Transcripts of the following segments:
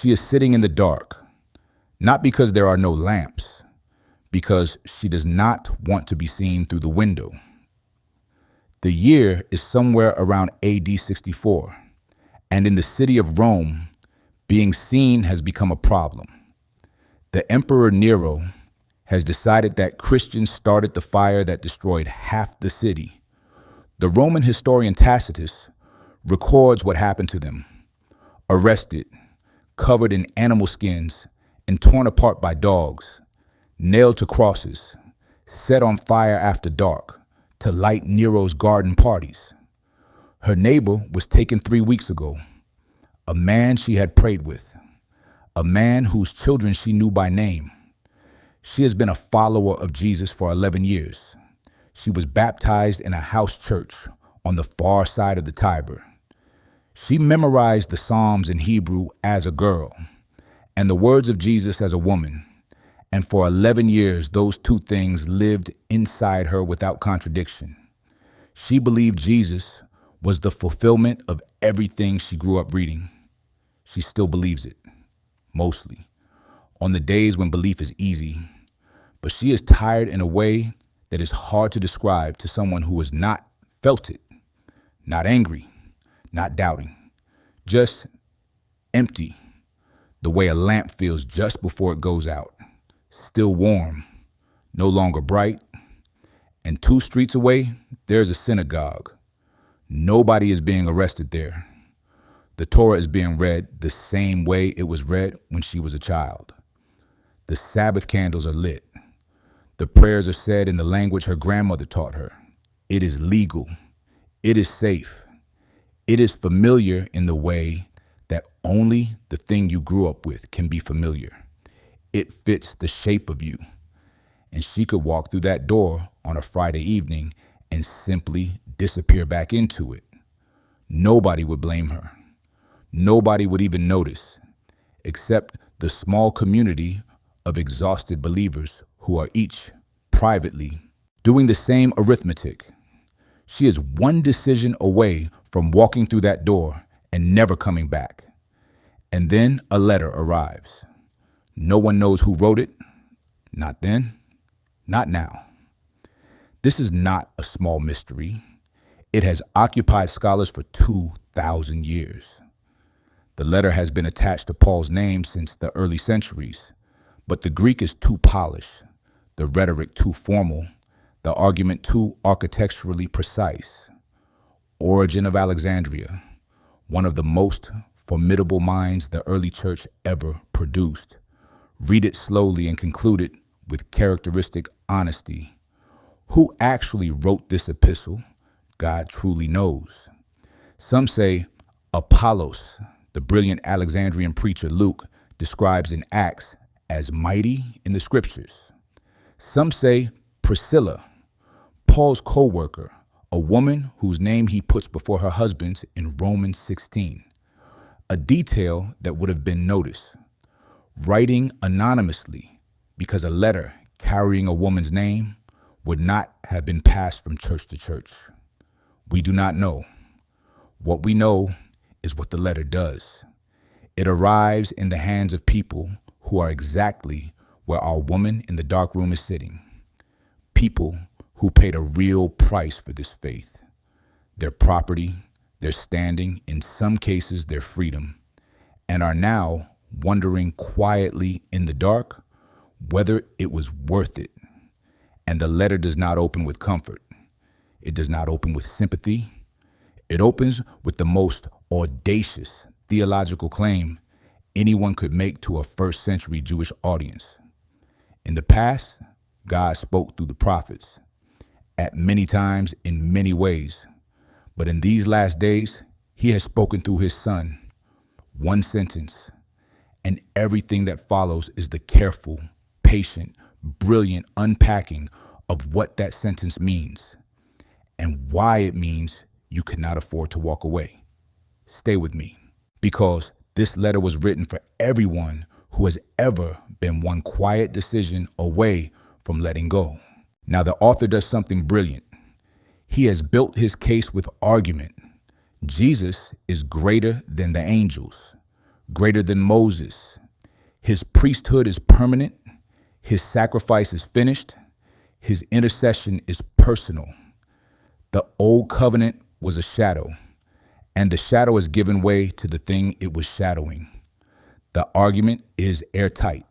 She is sitting in the dark, not because there are no lamps, because she does not want to be seen through the window. The year is somewhere around AD 64, and in the city of Rome, being seen has become a problem. The Emperor Nero has decided that Christians started the fire that destroyed half the city. The Roman historian Tacitus records what happened to them: arrested, covered in animal skins, and torn apart by dogs, nailed to crosses, set on fire after dark to light Nero's garden parties. Her neighbor was taken 3 weeks ago, a man she had prayed with, a man whose children she knew by name. She has been a follower of Jesus for 11 years. She was baptized in a house church on the far side of the Tiber. She memorized the Psalms in Hebrew as a girl and the words of Jesus as a woman. And for 11 years, those two things lived inside her without contradiction. She believed Jesus was the fulfillment of everything she grew up reading. She still believes it, mostly, on the days when belief is easy. But she is tired in a way that is hard to describe to someone who has not felt it, not angry, not doubting, just empty, the way a lamp feels just before it goes out. Still warm, no longer bright, and 2 streets away, there's a synagogue. Nobody is being arrested there. The Torah is being read the same way it was read when she was a child. The Sabbath candles are lit. The prayers are said in the language her grandmother taught her. It is legal. It is safe. It is familiar in the way that only the thing you grew up with can be familiar. It fits the shape of you. And she could walk through that door on a Friday evening and simply disappear back into it. Nobody would blame her. Nobody would even notice, except the small community of exhausted believers who are each privately doing the same arithmetic. She is one decision away from walking through that door and never coming back. And then a letter arrives. No one knows who wrote it. Not then, not now. This is not a small mystery. It has occupied scholars for 2,000 years. The letter has been attached to Paul's name since the early centuries, but the Greek is too polished, the rhetoric too formal, the argument too architecturally precise. Origen of Alexandria, one of the most formidable minds the early church ever produced. Read it slowly and conclude it with characteristic honesty. Who actually wrote this epistle? God truly knows. Some say Apollos, the brilliant Alexandrian preacher Luke describes in Acts as mighty in the scriptures. Some say Priscilla, Paul's co-worker, a woman whose name he puts before her husband's in Romans 16. A detail that would have been noticed. Writing anonymously, because a letter carrying a woman's name would not have been passed from church to church. We do not know. What we know is what the letter does. It arrives in the hands of people who are exactly where our woman in the dark room is sitting. People who paid a real price for this faith. Their property, their standing, in some cases their freedom, and are now wondering quietly in the dark whether it was worth it. And the letter does not open with comfort. It does not open with sympathy. It opens with the most audacious theological claim anyone could make to a first century Jewish audience. In the past, God spoke through the prophets, at many times in many ways. But in these last days, he has spoken through his son. One sentence, and everything that follows is the careful, patient, brilliant unpacking of what that sentence means and why it means you cannot afford to walk away. Stay with me, because this letter was written for everyone who has ever been one quiet decision away from letting go. Now, the author does something brilliant. He has built his case with argument. Jesus is greater than the angels, greater than Moses. His priesthood is permanent. His sacrifice is finished. His intercession is personal. The old covenant was a shadow, and the shadow has given way to the thing it was shadowing. The argument is airtight.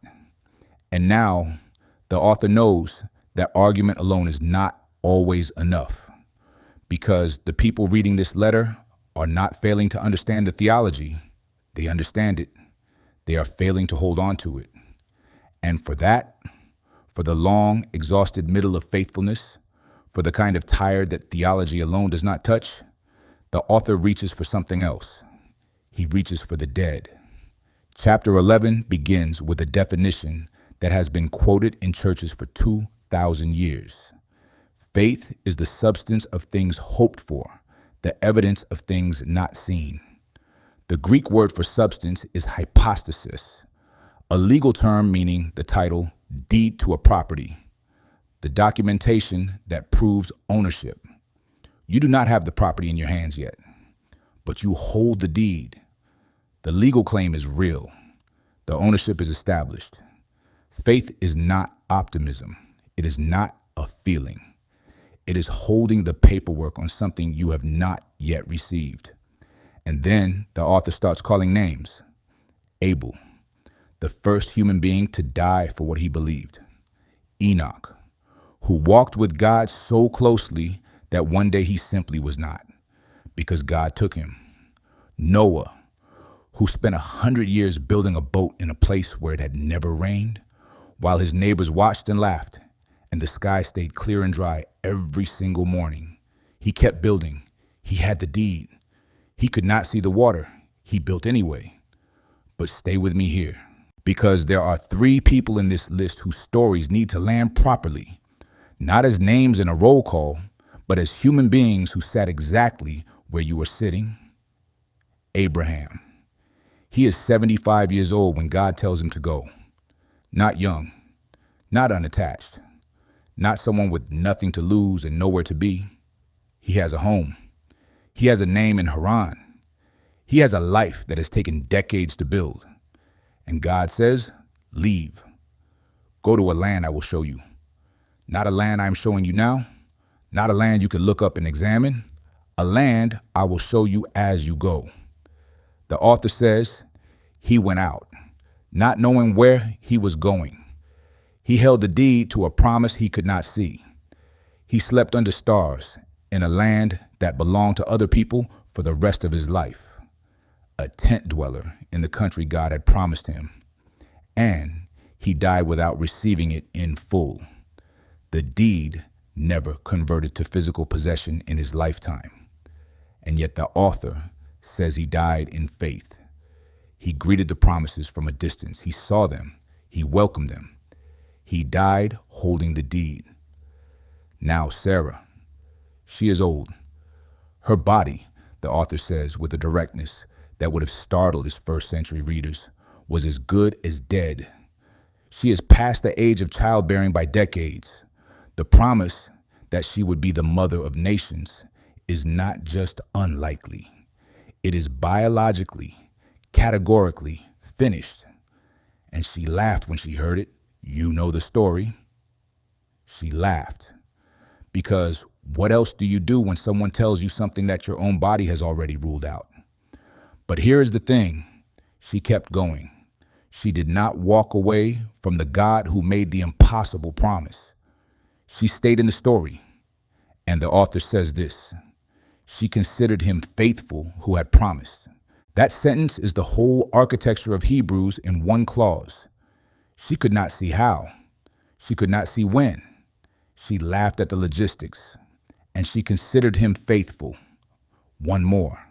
And now the author knows that argument alone is not always enough, because the people reading this letter are not failing to understand the theology. They understand it. They are failing to hold on to it. And for that, for the long, exhausted middle of faithfulness, for the kind of tired that theology alone does not touch, the author reaches for something else. He reaches for the dead. Chapter 11 begins with a definition that has been quoted in churches for 2,000 years. Faith is the substance of things hoped for, the evidence of things not seen. The Greek word for substance is hypostasis, a legal term meaning the title deed to a property, the documentation that proves ownership. You do not have the property in your hands yet, but you hold the deed. The legal claim is real. The ownership is established. Faith is not optimism. It is not a feeling. It is holding the paperwork on something you have not yet received. And then the author starts calling names. Abel, the first human being to die for what he believed. Enoch, who walked with God so closely that one day he simply was not, because God took him. Noah, who spent 100 years building a boat in a place where it had never rained, while his neighbors watched and laughed, and the sky stayed clear and dry every single morning. He kept building. He had the deed. He could not see the water. He built anyway. But stay with me here, because there are 3 people in this list whose stories need to land properly, not as names in a roll call, but as human beings who sat exactly where you were sitting. Abraham. He is 75 years old when God tells him to go. Not young, not unattached, not someone with nothing to lose and nowhere to be. He has a home. He has a name in Haran. He has a life that has taken decades to build. And God says, leave. Go to a land I will show you. Not a land I am showing you now. Not a land you can look up and examine. A land I will show you as you go. The author says he went out, not knowing where he was going. He held the deed to a promise he could not see. He slept under stars in a land that belonged to other people for the rest of his life. A tent dweller in the country God had promised him. And he died without receiving it in full. The deed never converted to physical possession in his lifetime. And yet the author says he died in faith. He greeted the promises from a distance. He saw them. He welcomed them. He died holding the deed. Now Sarah, she is old. Her body, the author says with a directness that would have startled his first century readers, was as good as dead. She is past the age of childbearing by decades. The promise that she would be the mother of nations is not just unlikely. It is biologically, categorically finished. And she laughed when she heard it. You know the story. She laughed. Because what else do you do when someone tells you something that your own body has already ruled out? But here is the thing. She kept going. She did not walk away from the God who made the impossible promise. She stayed in the story. And the author says this: she considered him faithful who had promised. That sentence is the whole architecture of Hebrews in one clause. She could not see how. She could not see when. She laughed at the logistics, and she considered him faithful. One more.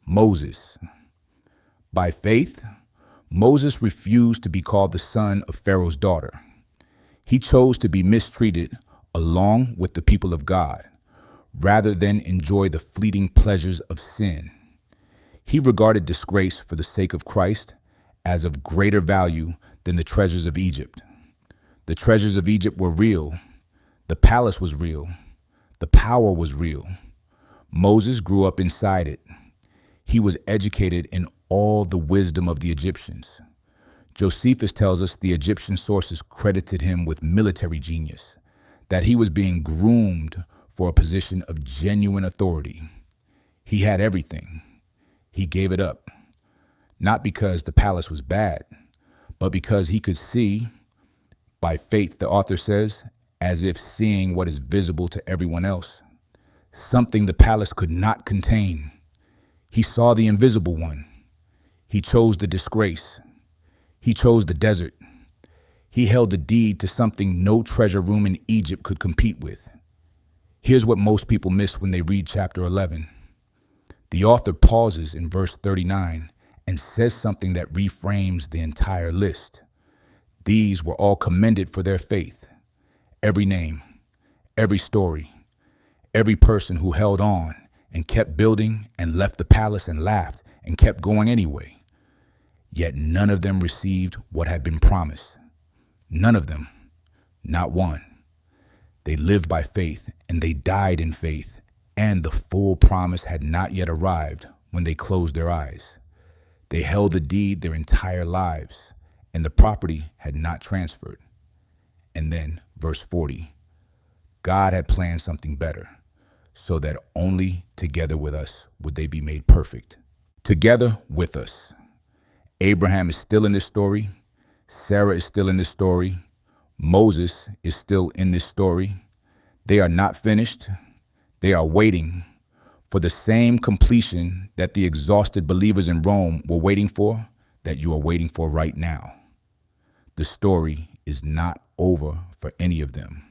Moses. By faith, Moses refused to be called the son of Pharaoh's daughter. He chose to be mistreated along with the people of God, rather than enjoy the fleeting pleasures of sin. He regarded disgrace for the sake of Christ as of greater value than the treasures of Egypt. The treasures of Egypt were real. The palace was real. The power was real. Moses grew up inside it. He was educated in all the wisdom of the Egyptians. Josephus tells us the Egyptian sources credited him with military genius, that he was being groomed for a position of genuine authority. He had everything. He gave it up, not because the palace was bad, but because he could see, by faith, the author says, as if seeing what is visible to everyone else, something the palace could not contain. He saw the invisible one. He chose the disgrace. He chose the desert. He held the deed to something no treasure room in Egypt could compete with. Here's what most people miss when they read chapter 11. The author pauses in verse 39 and says something that reframes the entire list. These were all commended for their faith. Every name, every story, every person who held on and kept building and left the palace and laughed and kept going anyway. Yet none of them received what had been promised. None of them, not one. They lived by faith and they died in faith, and the full promise had not yet arrived when they closed their eyes. They held the deed their entire lives, and the property had not transferred. And then, verse 40, God had planned something better, so that only together with us would they be made perfect. Together with us. Abraham is still in this story. Sarah is still in this story. Moses is still in this story. They are not finished. They are waiting for the same completion that the exhausted believers in Rome were waiting for, that you are waiting for right now. The story is not over for any of them.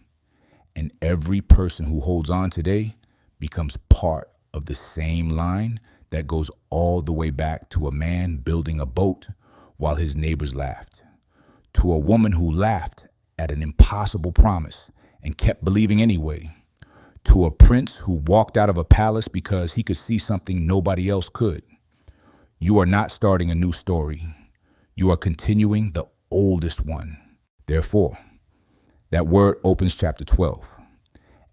And every person who holds on today becomes part of the same line that goes all the way back to a man building a boat while his neighbors laughed, to a woman who laughed at an impossible promise and kept believing anyway, to a prince who walked out of a palace because he could see something nobody else could. You are not starting a new story. You are continuing the oldest one. Therefore, that word opens chapter 12.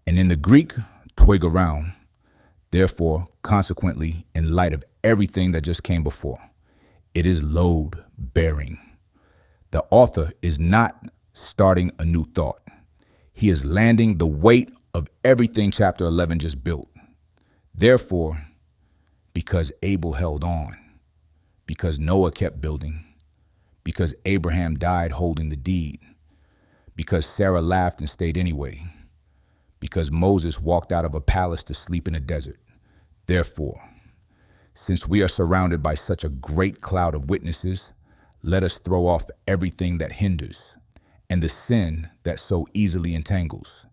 And in the Greek, toigoron, therefore, consequently, in light of everything that just came before, it is load bearing. The author is not starting a new thought. He is landing the weight of everything chapter 11 just built. Therefore, because Abel held on, because Noah kept building, because Abraham died holding the deed, because Sarah laughed and stayed anyway, because Moses walked out of a palace to sleep in a desert. Therefore, since we are surrounded by such a great cloud of witnesses, let us throw off everything that hinders and the sin that so easily entangles,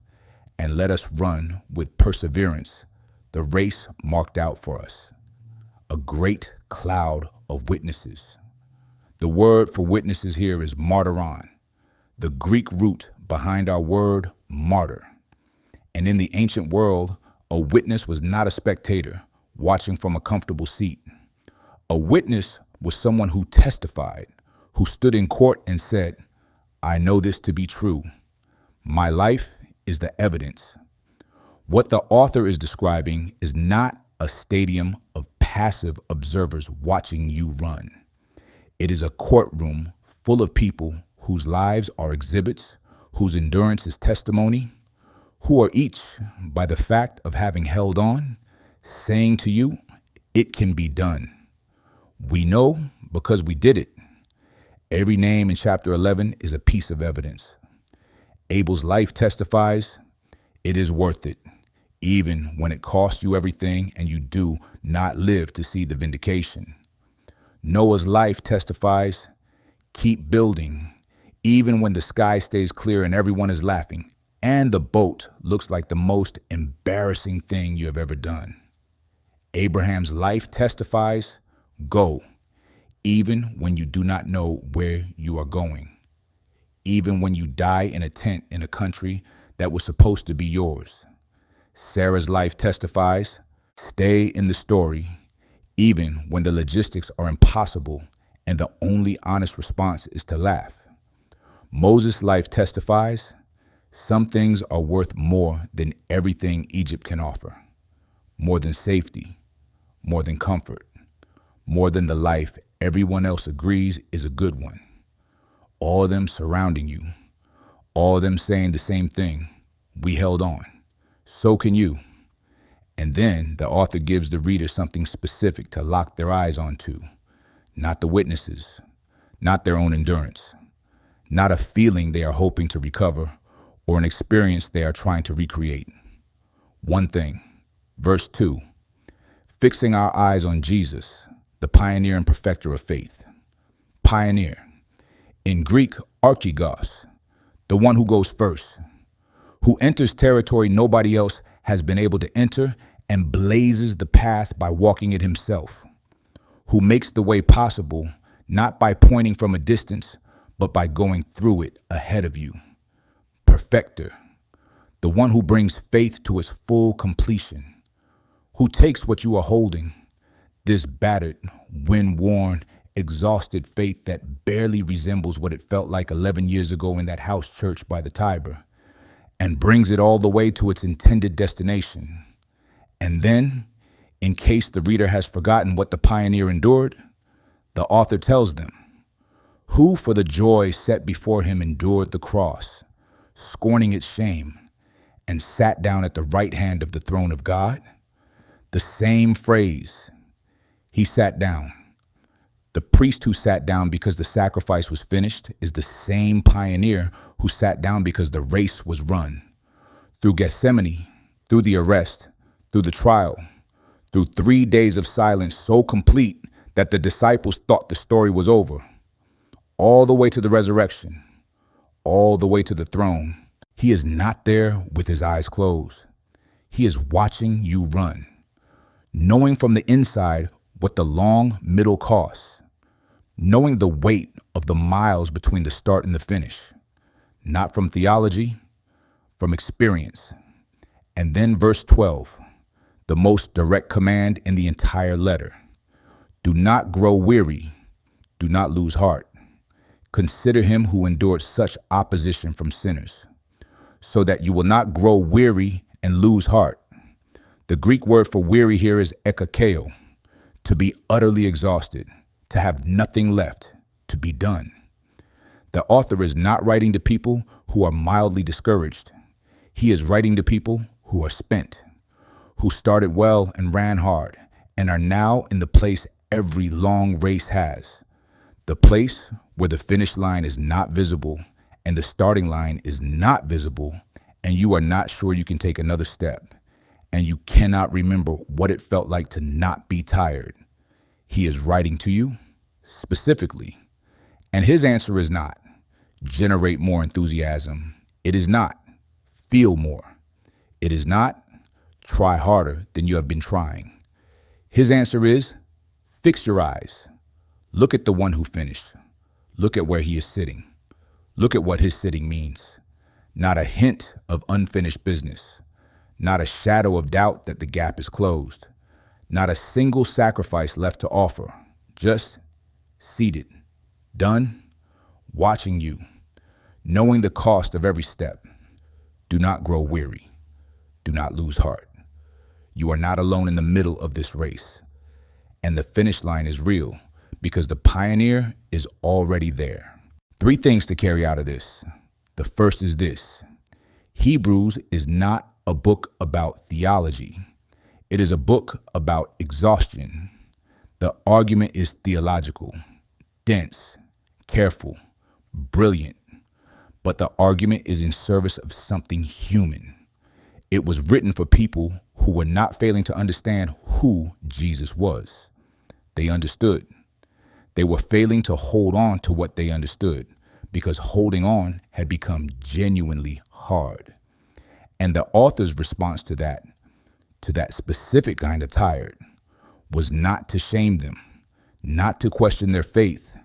and let us run with perseverance the race marked out for us. A great cloud of witnesses. The word for witnesses here is martyron, the Greek root behind our word martyr. And in the ancient world, a witness was not a spectator watching from a comfortable seat. A witness was someone who testified, who stood in court and said, I know this to be true. My life is the evidence. What the author is describing is not a stadium of passive observers watching you run. It is a courtroom full of people whose lives are exhibits, whose endurance is testimony, who are each, by the fact of having held on, saying to you, it can be done. We know because we did it. Every name in chapter 11 is a piece of evidence. Abel's life testifies, it is worth it, even when it costs you everything and you do not live to see the vindication. Noah's life testifies, keep building, even when the sky stays clear and everyone is laughing, and the boat looks like the most embarrassing thing you have ever done. Abraham's life testifies, go, even when you do not know where you are going, even when you die in a tent in a country that was supposed to be yours. Sarah's life testifies, stay in the story, even when the logistics are impossible and the only honest response is to laugh. Moses' life testifies, some things are worth more than everything Egypt can offer, more than safety, more than comfort, more than the life everyone else agrees is a good one. All of them surrounding you, all of them saying the same thing. We held on. So can you. And then the author gives the reader something specific to lock their eyes onto, not the witnesses, not their own endurance, not a feeling they are hoping to recover or an experience they are trying to recreate. One thing, verse 2, fixing our eyes on Jesus, the pioneer and perfecter of faith. Pioneer. In Greek, archegos, the one who goes first, who enters territory nobody else has been able to enter and blazes the path by walking it himself, who makes the way possible not by pointing from a distance, but by going through it ahead of you. Perfecter, the one who brings faith to its full completion, who takes what you are holding, this battered, wind-worn, exhausted faith that barely resembles what it felt like 11 years ago in that house church by the Tiber, and brings it all the way to its intended destination. And then, in case the reader has forgotten what the pioneer endured, the author tells them, who for the joy set before him endured the cross, scorning its shame, and sat down at the right hand of the throne of God. The same phrase, he sat down. The priest who sat down because the sacrifice was finished is the same pioneer who sat down because the race was run. Through Gethsemane, through the arrest, through the trial, through 3 days of silence so complete that the disciples thought the story was over, all the way to the resurrection, all the way to the throne, he is not there with his eyes closed. He is watching you run, knowing from the inside what the long middle costs, knowing the weight of the miles between the start and the finish, not from theology, from experience. And then verse 12, the most direct command in the entire letter. Do not grow weary, do not lose heart. Consider him who endured such opposition from sinners, so that you will not grow weary and lose heart. The Greek word for weary here is ekakeo, to be utterly exhausted, to have nothing left, to be done. The author is not writing to people who are mildly discouraged. He is writing to people who are spent, who started well and ran hard, and are now in the place every long race has, the place where the finish line is not visible and the starting line is not visible, and you are not sure you can take another step, and you cannot remember what it felt like to not be tired. He is writing to you specifically, and his answer is not generate more enthusiasm. It is not feel more. It is not try harder than you have been trying. His answer is fix your eyes. Look at the one who finished. Look at where he is sitting. Look at what his sitting means. Not a hint of unfinished business. Not a shadow of doubt that the gap is closed. Not a single sacrifice left to offer. Just seated, done, watching you, knowing the cost of every step. Do not grow weary. Do not lose heart. You are not alone in the middle of this race. And the finish line is real because the pioneer is already there. 3 things to carry out of this. The first is this. Hebrews is not a book about theology. It is a book about exhaustion. The argument is theological, dense, careful, brilliant, but the argument is in service of something human. It was written for people who were not failing to understand who Jesus was. They understood. They were failing to hold on to what they understood because holding on had become genuinely hard. And the author's response to that specific kind of tired, was not to shame them, not to question their faith,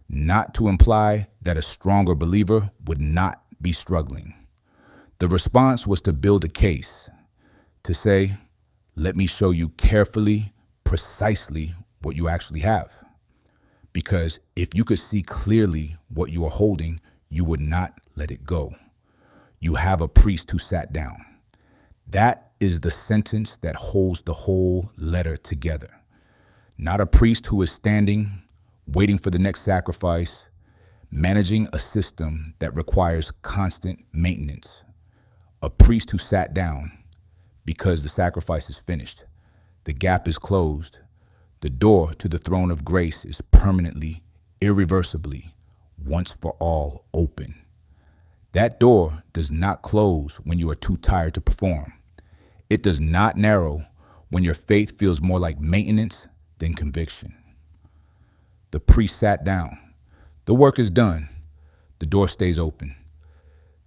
not to imply that a stronger believer would not be struggling. The response was to build a case, to say, let me show you carefully, precisely what you actually have. Because if you could see clearly what you are holding, you would not let it go. You have a priest who sat down. That is the sentence that holds the whole letter together. Not a priest who is standing, waiting for the next sacrifice, managing a system that requires constant maintenance. A priest who sat down because the sacrifice is finished. The gap is closed. The door to the throne of grace is permanently, irreversibly, once for all open. That door does not close when you are too tired to perform. It does not narrow when your faith feels more like maintenance than conviction. The priest sat down. The work is done. The door stays open.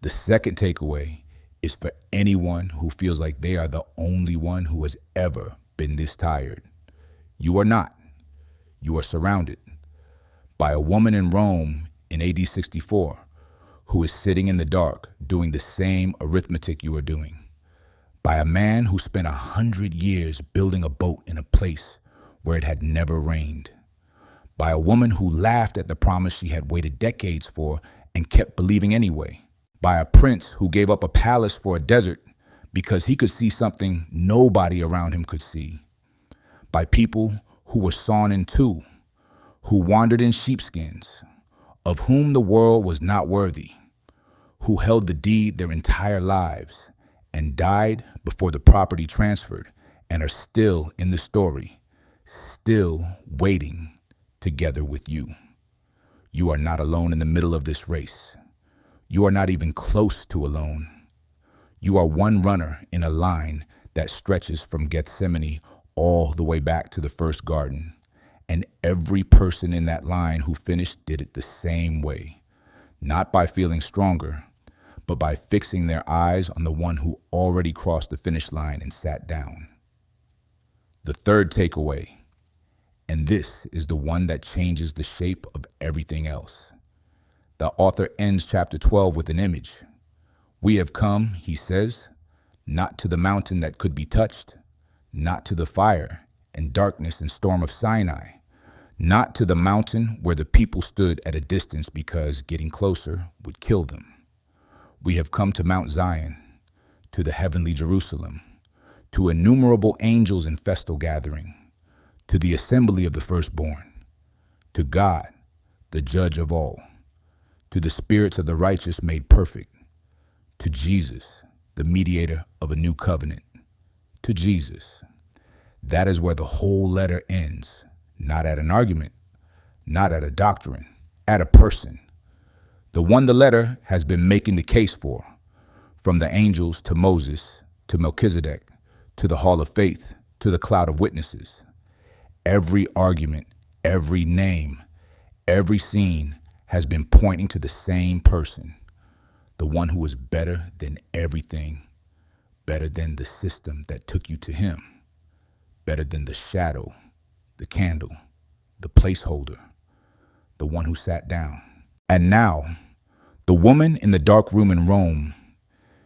The second takeaway is for anyone who feels like they are the only one who has ever been this tired. You are not. You are surrounded by a woman in Rome in AD 64 who is sitting in the dark doing the same arithmetic you are doing. By a man who spent 100 years building a boat in a place where it had never rained. By a woman who laughed at the promise she had waited decades for and kept believing anyway. By a prince who gave up a palace for a desert because he could see something nobody around him could see. By people who were sawn in two, who wandered in sheepskins, of whom the world was not worthy, who held the deed their entire lives and died before the property transferred and are still in the story, still waiting together with you. You are not alone in the middle of this race. You are not even close to alone. You are one runner in a line that stretches from Gethsemane all the way back to the first garden. And every person in that line who finished did it the same way, not by feeling stronger, but by fixing their eyes on the one who already crossed the finish line and sat down. The third takeaway, and this is the one that changes the shape of everything else. The author ends chapter 12 with an image. We have come, he says, not to the mountain that could be touched, not to the fire and darkness and storm of Sinai, not to the mountain where the people stood at a distance because getting closer would kill them. We have come to Mount Zion, to the heavenly Jerusalem, to innumerable angels in festal gathering, to the assembly of the firstborn, to God, the judge of all, to the spirits of the righteous made perfect, to Jesus, the mediator of a new covenant, to Jesus. That is where the whole letter ends, not at an argument, not at a doctrine, at a person. The one the letter has been making the case for, from the angels to Moses, to Melchizedek, to the hall of faith, to the cloud of witnesses. Every argument, every name, every scene has been pointing to the same person, the one who is better than everything, better than the system that took you to him, better than the shadow, the candle, the placeholder, the one who sat down. And now, the woman in the dark room in Rome,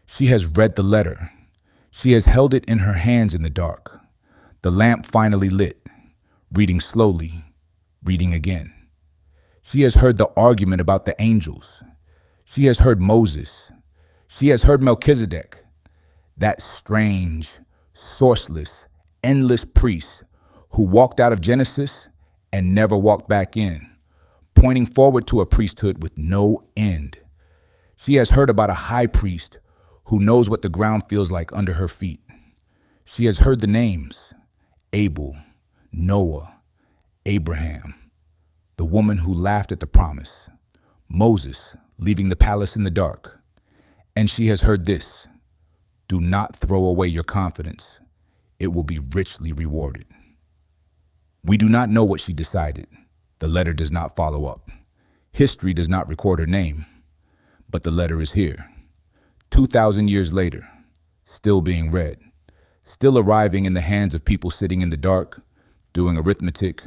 she has read the letter. She has held it in her hands in the dark. The lamp finally lit, reading slowly, reading again. She has heard the argument about the angels. She has heard Moses. She has heard Melchizedek, that strange, sourceless, endless priest who walked out of Genesis and never walked back in, pointing forward to a priesthood with no end. She has heard about a high priest who knows what the ground feels like under her feet. She has heard the names, Abel, Noah, Abraham, the woman who laughed at the promise, Moses leaving the palace in the dark. And she has heard this: do not throw away your confidence. It will be richly rewarded. We do not know what she decided. The letter does not follow up. History does not record her name, but the letter is here. 2,000 years later, still being read, still arriving in the hands of people sitting in the dark, doing arithmetic,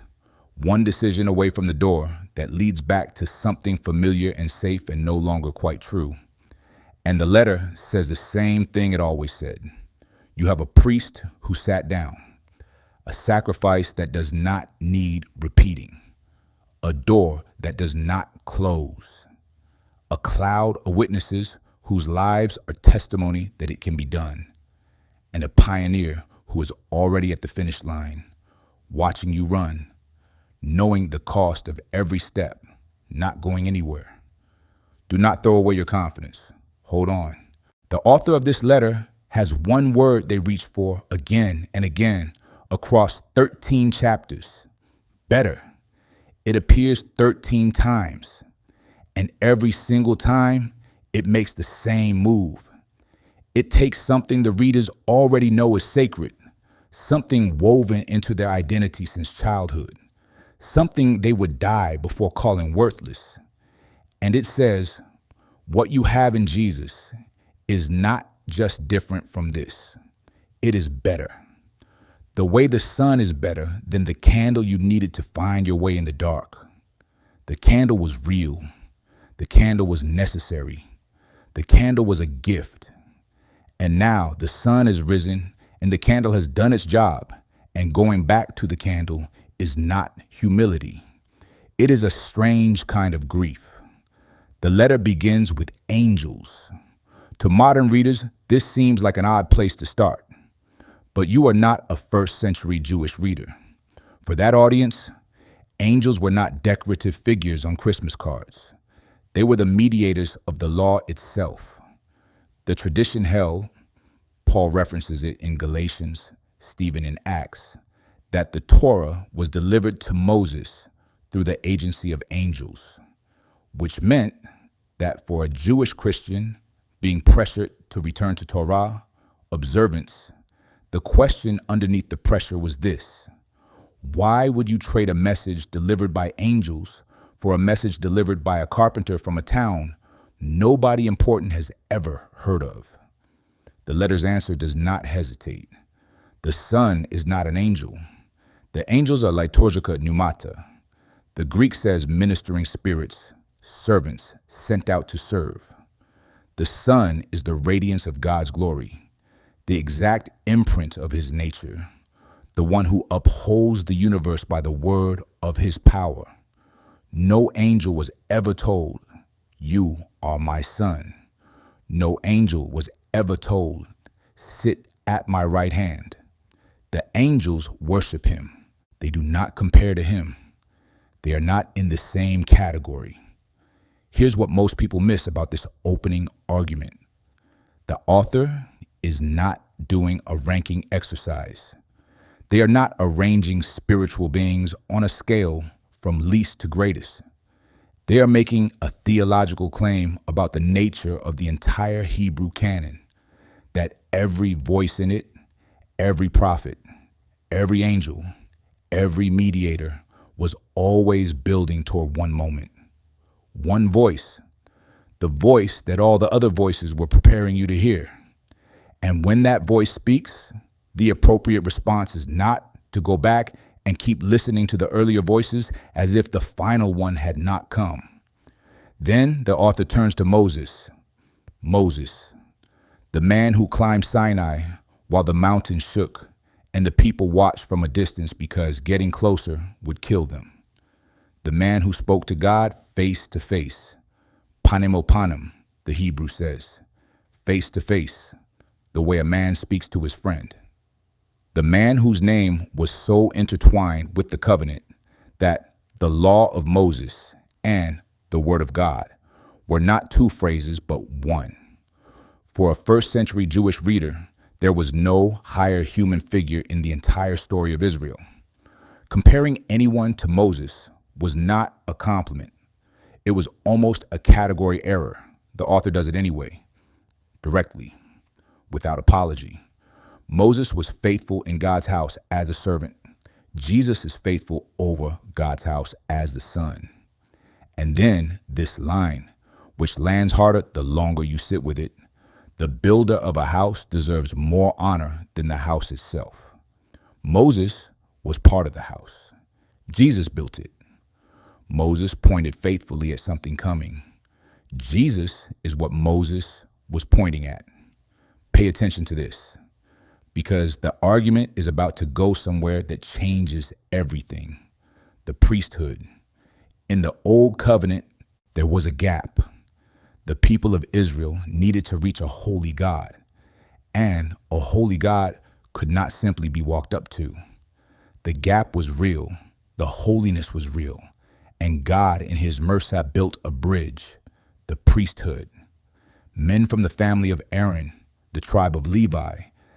one decision away from the door that leads back to something familiar and safe and no longer quite true. And the letter says the same thing it always said. You have a priest who sat down, a sacrifice that does not need repeating, a door that does not close, a cloud of witnesses whose lives are testimony that it can be done, and a pioneer who is already at the finish line, watching you run, knowing the cost of every step, not going anywhere. Do not throw away your confidence. Hold on. The author of this letter has one word they reach for again and again across 13 chapters. Better. It appears 13 times, and every single time it makes the same move. It takes something the readers already know is sacred, something woven into their identity since childhood, something they would die before calling worthless. And it says, what you have in Jesus is not just different from this. It is better. The way the sun is better than the candle you needed to find your way in the dark. The candle was real. The candle was necessary. The candle was a gift. And now the sun is risen and the candle has done its job. And going back to the candle is not humility. It is a strange kind of grief. The letter begins with angels. To modern readers, this seems like an odd place to start. But you are not a first century Jewish reader. For that audience, angels were not decorative figures on Christmas cards. They were the mediators of the law itself. The tradition held, Paul references it in Galatians, Stephen in Acts, that the Torah was delivered to Moses through the agency of angels, which meant that for a Jewish Christian being pressured to return to Torah observance, the question underneath the pressure was this: why would you trade a message delivered by angels for a message delivered by a carpenter from a town nobody important has ever heard of? The letter's answer does not hesitate. The sun is not an angel. The angels are liturgica pneumata. The Greek says ministering spirits, servants sent out to serve. The sun is the radiance of God's glory, the exact imprint of his nature, the one who upholds the universe by the word of his power. No angel was ever told, "You are my son." No angel was ever told, "Sit at my right hand." The angels worship him. They do not compare to him. They are not in the same category. Here's what most people miss about this opening argument. The author is not doing a ranking exercise. They are not arranging spiritual beings on a scale from least to greatest. They are making a theological claim about the nature of the entire Hebrew canon, that every voice in it, every prophet, every angel, every mediator was always building toward one moment. One voice, the voice that all the other voices were preparing you to hear. And when that voice speaks, the appropriate response is not to go back and keep listening to the earlier voices as if the final one had not come. Then the author turns to Moses. Moses, the man who climbed Sinai while the mountain shook and the people watched from a distance because getting closer would kill them. The man who spoke to God face to face. Panim o panim, the Hebrew says. Face to face, the way a man speaks to his friend. The man whose name was so intertwined with the covenant that the law of Moses and the word of God were not two phrases, but one. For a first century Jewish reader, there was no higher human figure in the entire story of Israel. Comparing anyone to Moses was not a compliment. It was almost a category error. The author does it anyway, directly, without apology. Moses was faithful in God's house as a servant. Jesus is faithful over God's house as the son. And then this line, which lands harder the longer you sit with it: the builder of a house deserves more honor than the house itself. Moses was part of the house. Jesus built it. Moses pointed faithfully at something coming. Jesus is what Moses was pointing at. Pay attention to this, because the argument is about to go somewhere that changes everything. The priesthood. In the old covenant, there was a gap. The people of Israel needed to reach a holy God, and a holy God could not simply be walked up to. The gap was real. The holiness was real, and God in his mercy built a bridge, the priesthood. Men from the family of Aaron, the tribe of Levi,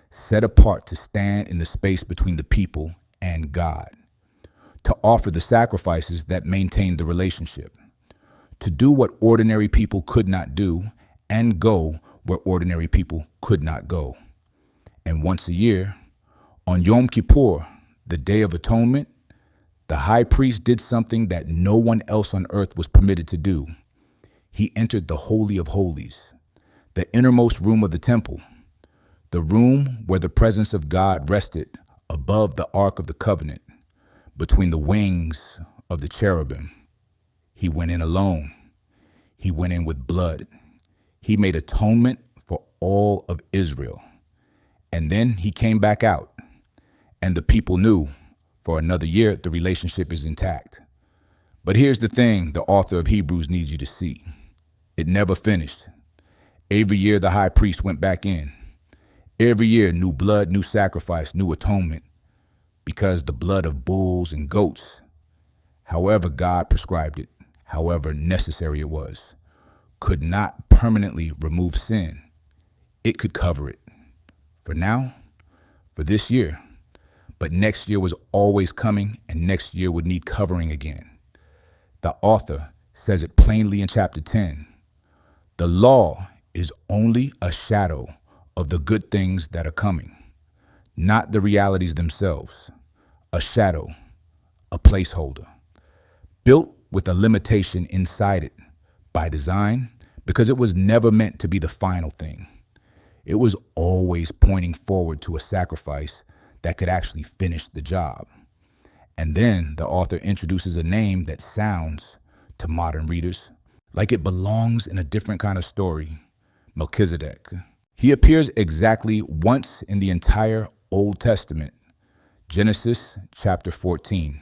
set apart to stand in the space between the people and God, to offer the sacrifices that maintained the relationship, to do what ordinary people could not do, and go where ordinary people could not go. And once a year, on Yom Kippur, the Day of Atonement, the high priest did something that no one else on earth was permitted to do. He entered the Holy of Holies, the innermost room of the temple, the room where the presence of God rested above the Ark of the Covenant, between the wings of the cherubim. He went in alone. He went in with blood. He made atonement for all of Israel. And then he came back out, and the people knew for another year the relationship is intact. But here's the thing the author of Hebrews needs you to see. It never finished. Every year the high priest went back in. Every year, new blood, new sacrifice, new atonement, because the blood of bulls and goats, however God prescribed it, however necessary it was, could not permanently remove sin. It could cover it. For now, for this year. But next year was always coming, and next year would need covering again. The author says it plainly in chapter 10. The law is only a shadow of the good things that are coming, not the realities themselves. A shadow, a placeholder, built with a limitation inside it by design, because it was never meant to be the final thing. It was always pointing forward to a sacrifice that could actually finish the job. And then the author introduces a name that sounds, to modern readers, like it belongs in a different kind of story, Melchizedek. He appears exactly once in the entire Old Testament, Genesis chapter 14.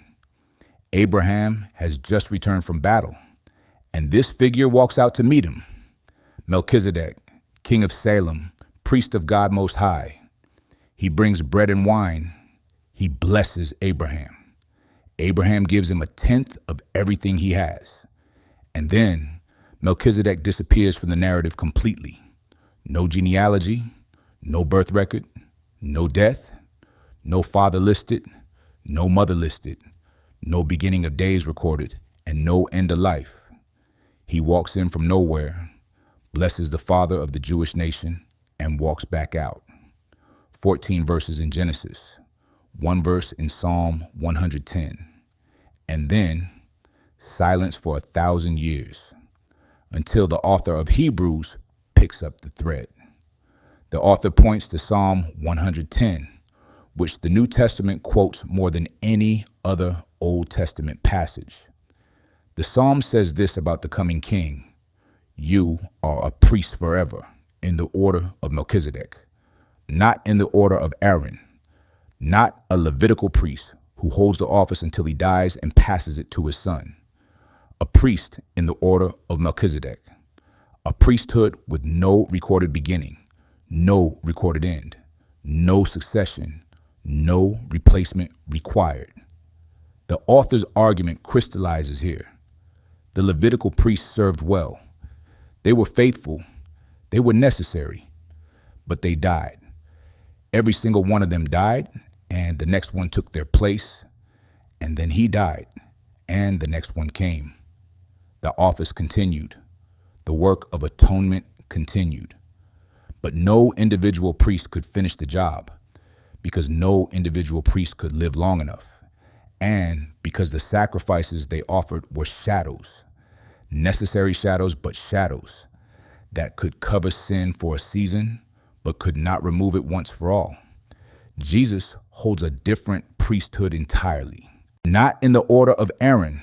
Abraham has just returned from battle, and this figure walks out to meet him. Melchizedek, king of Salem, priest of God Most High. He brings bread and wine. He blesses Abraham. Abraham gives him a tenth of everything he has. And then Melchizedek disappears from the narrative completely. No genealogy, no birth record, no death, no father listed, no mother listed, no beginning of days recorded, and no end of life. He walks in from nowhere, blesses the father of the Jewish nation, and walks back out. 14 verses in Genesis, 1 verse in Psalm 110, and then silence for 1,000 years until the author of Hebrews picks up the thread. The author points to Psalm 110, which the New Testament quotes more than any other Old Testament passage. The Psalm says this about the coming king: "You are a priest forever in the order of Melchizedek," not in the order of Aaron, not a Levitical priest who holds the office until he dies and passes it to his son. A priest in the order of Melchizedek, a priesthood with no recorded beginning, no recorded end, no succession, no replacement required. The author's argument crystallizes here. The Levitical priests served well. They were faithful. They were necessary, but they died. Every single one of them died, and the next one took their place, and then he died, and the next one came. The office continued. The work of atonement continued. But no individual priest could finish the job, because no individual priest could live long enough, and because the sacrifices they offered were shadows, necessary shadows, but shadows that could cover sin for a season, but could not remove it once for all. Jesus holds a different priesthood entirely, not in the order of Aaron,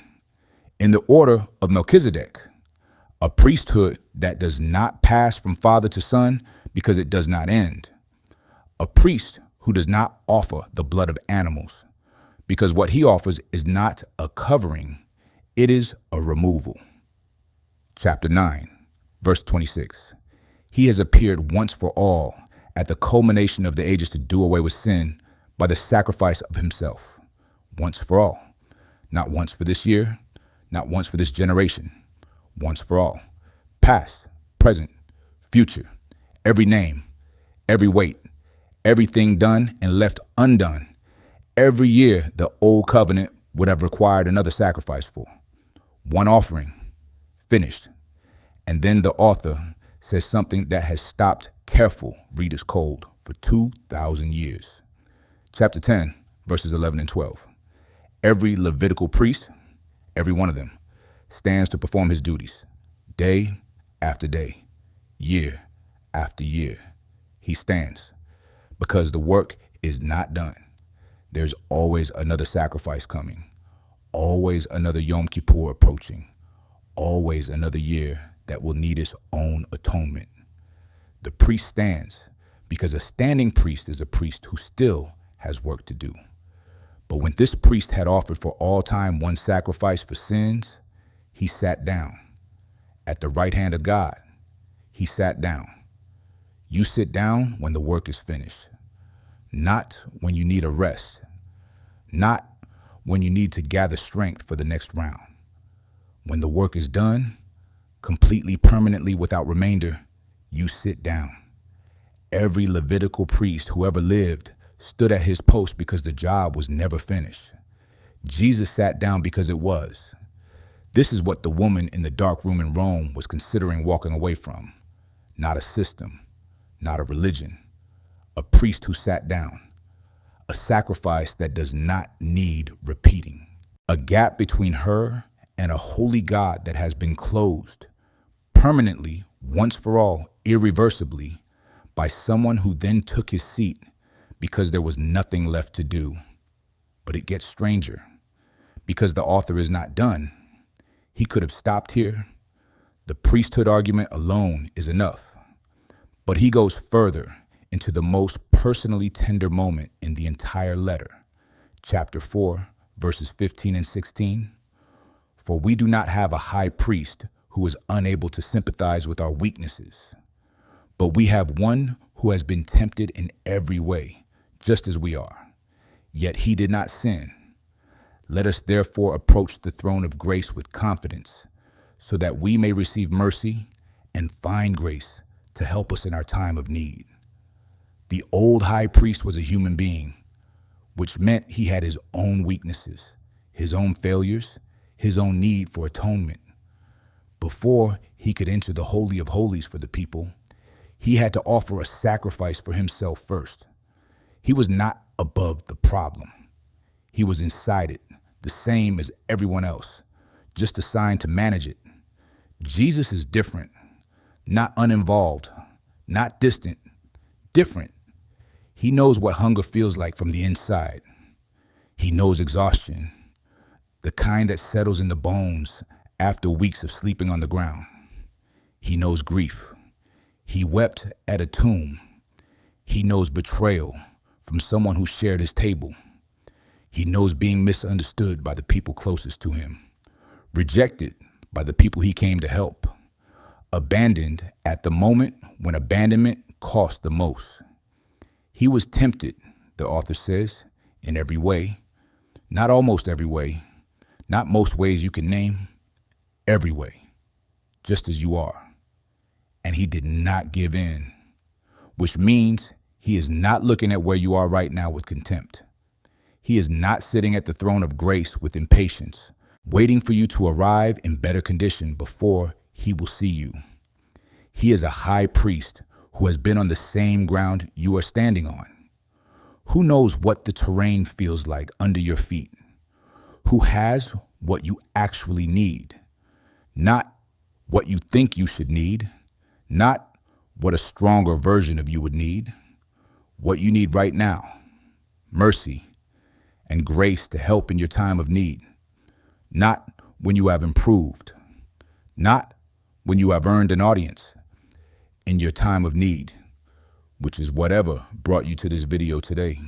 in the order of Melchizedek, a priesthood that does not pass from father to son because it does not end, a priest who does not offer the blood of animals, because what he offers is not a covering, it is a removal. Chapter 9, verse 26. He has appeared once for all at the culmination of the ages to do away with sin by the sacrifice of himself, once for all. Not once for this year, not once for this generation, once for all. Past, present, future, every name, every weight, everything done and left undone. Every year, the old covenant would have required another sacrifice for. One offering, finished. And then the author says something that has stopped careful readers cold for 2,000 years. Chapter 10, verses 11 and 12. Every Levitical priest, every one of them, stands to perform his duties, day after day, year after year. He stands because the work is not done. There's always another sacrifice coming, always another Yom Kippur approaching, always another year that will need its own atonement. The priest stands because a standing priest is a priest who still has work to do. But when this priest had offered for all time one sacrifice for sins, he sat down. At the right hand of God, he sat down. You sit down when the work is finished, not when you need a rest, not when you need to gather strength for the next round. When the work is done, completely, permanently, without remainder, you sit down. Every Levitical priest who ever lived stood at his post because the job was never finished. Jesus sat down because it was. This is what the woman in the dark room in Rome was considering walking away from. Not a system, not a religion, a priest who sat down, a sacrifice that does not need repeating, a gap between her and a holy God that has been closed permanently, once for all, irreversibly, by someone who then took his seat because there was nothing left to do. But it gets stranger because the author is not done. He could have stopped here. The priesthood argument alone is enough. But he goes further into the most personally tender moment in the entire letter. Chapter 4, verses 15 and 16. For we do not have a high priest who is unable to sympathize with our weaknesses, but we have one who has been tempted in every way, just as we are, yet he did not sin. Let us therefore approach the throne of grace with confidence, so that we may receive mercy and find grace to help us in our time of need. The old high priest was a human being, which meant he had his own weaknesses, his own failures, his own need for atonement. Before he could enter the Holy of Holies for the people, he had to offer a sacrifice for himself first. He was not above the problem. He was inside it, the same as everyone else, just assigned to manage it. Jesus is different, not uninvolved, not distant, different. He knows what hunger feels like from the inside. He knows exhaustion, the kind that settles in the bones after weeks of sleeping on the ground. He knows grief. He wept at a tomb. He knows betrayal from someone who shared his table. He knows being misunderstood by the people closest to him, rejected by the people he came to help, abandoned at the moment when abandonment cost the most. He was tempted, the author says, in every way, not almost every way, not most ways you can name, every way, just as you are. And he did not give in, which means he is not looking at where you are right now with contempt. He is not sitting at the throne of grace with impatience, waiting for you to arrive in better condition before he will see you. He is a high priest who has been on the same ground you are standing on. Who knows what the terrain feels like under your feet? Who has what you actually need? Not what you think you should need, not what a stronger version of you would need. What you need right now, mercy and grace to help in your time of need. Not when you have improved, not when you have earned an audience, in your time of need, which is whatever brought you to this video today.